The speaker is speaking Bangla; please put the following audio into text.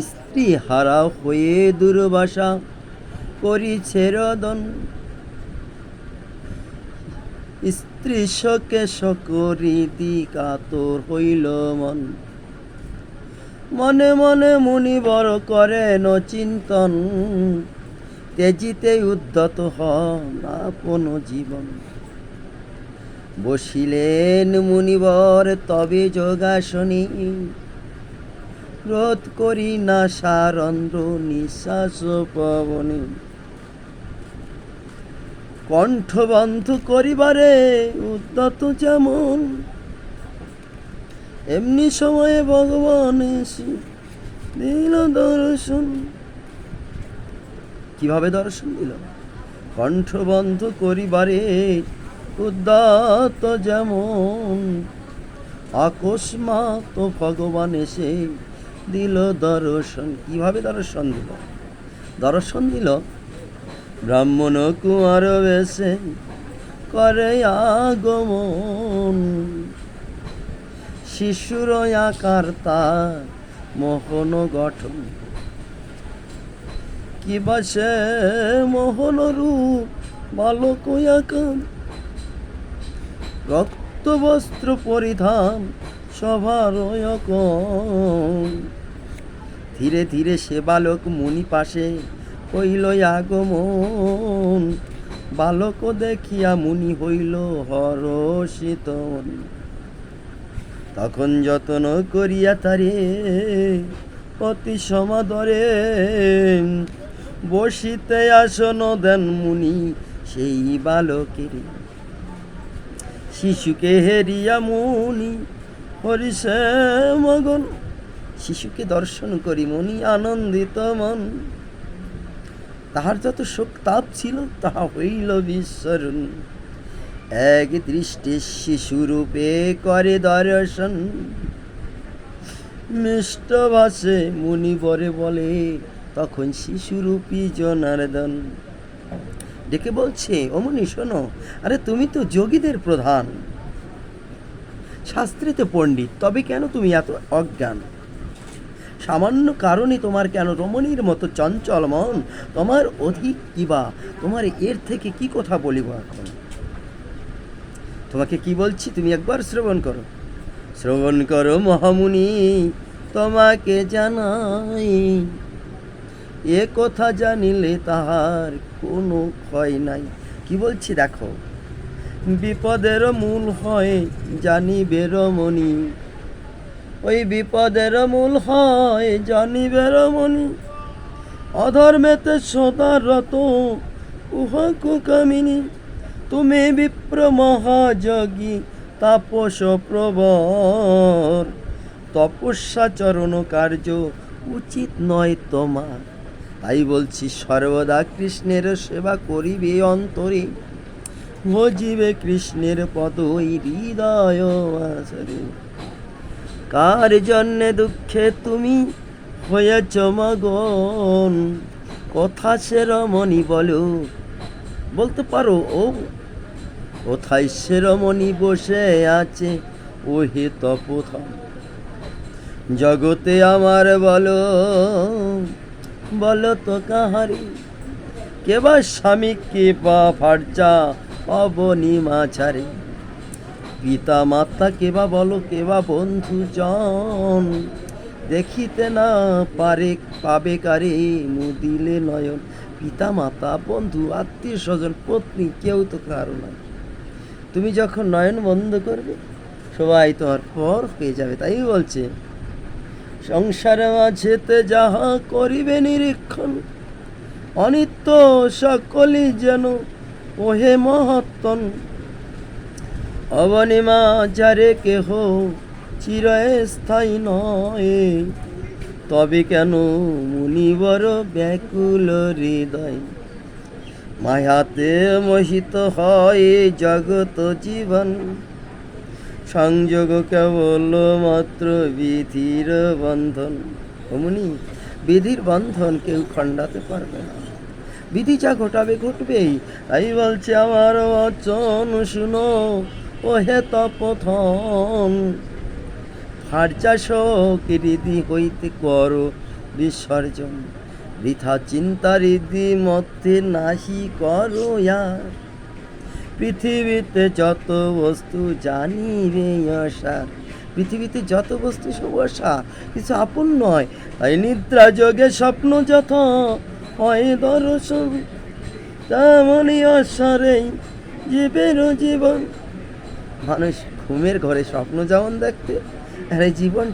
স্ত্রী হারা হয়ে দুর্বাসা করিছে রদন, স্ত্রী শোকে শকরি কাতর হইল মন। মনে মনে মুনিবর করেন চিন্তন, তেজিতে উদ্যত হন আপন জীবন। বসিলেন মুনিবর তবে যোগাসনী, রোধ করি না সারন্দ্র নিঃশ্বাস পবনে। কণ্ঠ বন্ধ করিবারে উদ্যত যেমন, এমনি সময়ে ভগবান এসে দিল দর্শন। কিভাবে দর্শন দিল? কণ্ঠ বন্ধ করিবারে উদ্যত যেমন, অকস্মাৎ ভগবান এসে দিল দর্শন। কিভাবে দর্শন দিল? দর্শন দিল ব্রাহ্মণ কুমার বেশে করে আগমন, শিশুর আকার তার মোহন গঠন। কিবা সে মোহন রূপ বালক আকার, রক্ত বস্ত্র পরিধান সভার ধীরে ধীরে সে বালক মুনি পাশে হইল আগমন। বালক দেখিয়া মুনি হইল হরষিত। তখন যত্ন করিয়া তারে অতি সমাদরে, বসিতে আসন দেন মুনি সেই বালকের। শিশুকে হেরিয়া মুনি হরিষে মগন, শিশুকে দর্শন করি মুনি আনন্দিত মন। তাহার যত শোক তাপ ছিল তাহা হইল বিস্মরণ, এক দৃষ্টি শিশুরূপে করে দর্শন। মিষ্ট ভাষে মুনিবরে বলে তখন শিশুরূপী জনার্দন। ডেকে বলছে, ও মুনি শোনো, আরে তুমি তো যোগীদের প্রধান, শাস্ত্রেতে পণ্ডিত, তবে কেন তুমি এত অজ্ঞান? সামান্য কারণে তোমার কেন রমণীর মতো চঞ্চল মন? তোমার অধিক কিবা, তোমার এর থেকে কি কথা বলিব এখন? তোমাকে কি বলছি তুমি একবার শ্রবণ করো। শ্রবণ করো মহামুনি, তোমাকে জানাই, এ কথা জানিলে তাহার কোনো ক্ষয় নাই। কি বলছি দেখো, বিপদের মূল হয় জানিবের মনি, ওই বিপদের মূল হয় জানিবের মনি। অধর্মেতে সদারত উহাকু কামিনী, তুমি বিপ্র মহাযোগী তাপস প্রবর, তপস্যাচরণ কার্য উচিত নয় তোমার। তাই বলছি সর্বদা কৃষ্ণের সেবা করিবে অন্তরে, ভজিবে কৃষ্ণের পদ ওই হৃদয় আসরে। কার জন্যে দুঃখে তুমি হয়েছ মগন, কথা সে রমণী বলো, বলতে পারো ও কোথায় সে রমণী বসে আছে ওহে তপোধন। জগতে আমার বলো, বলো তো কাহারি, কেবা স্বামী কেবা ফার্চা অবনি মাছারে। পিতা মাতা কেবা বলো, কেবা বন্ধুজন, দেখিতে না পারে পাবে কারে মুদিলে নয়ন। পিতা মাতা বন্ধু আত্মীয় স্বজন পত্নী কেউ তো কারো নাই। তুমি যখন নয়ন বন্ধ করবে সবাই তোমার পর হয়ে যাবে। তাই বলছে সংসারে মাঝেতে যাহা করিবে নিরীক্ষণ, অনিত্য সকলই যেন ওহে মহত্তন। অবনিমা যারে কেহ চিরস্থায়ী নয়, তবে কেন মুনিবর ব্যাকুল হৃদয়। মায়াতে মোহিত হয় জগত জীবন, সংযোগ কেবল মাত্র বিধির বন্ধন। মুনি, বিধির বন্ধন কেউ খণ্ডাতে পারবে না, বিধি যা ঘটাবে ঘটবেই। তাই বলছে আমার বচন শুনো ওহে তপোধন, ফার্চা শোক হৃদি হইতে করো বিসর্জন। বৃথা চিন্তার ইতি মধ্যে নাহি করো আর, পৃথিবীতে যত বস্তু জানিবে অসার। পৃথিবীতে যত বস্তু সব অসার, কিছু আপন নয়। তাই নিদ্রা যোগে স্বপ্ন যত হয় দর্শন, তেমনই অসারেই জীবের জীবন। মানুষ ঘুমের ঘরে স্বপ্ন যেমন দেখতে, আর এই জীবন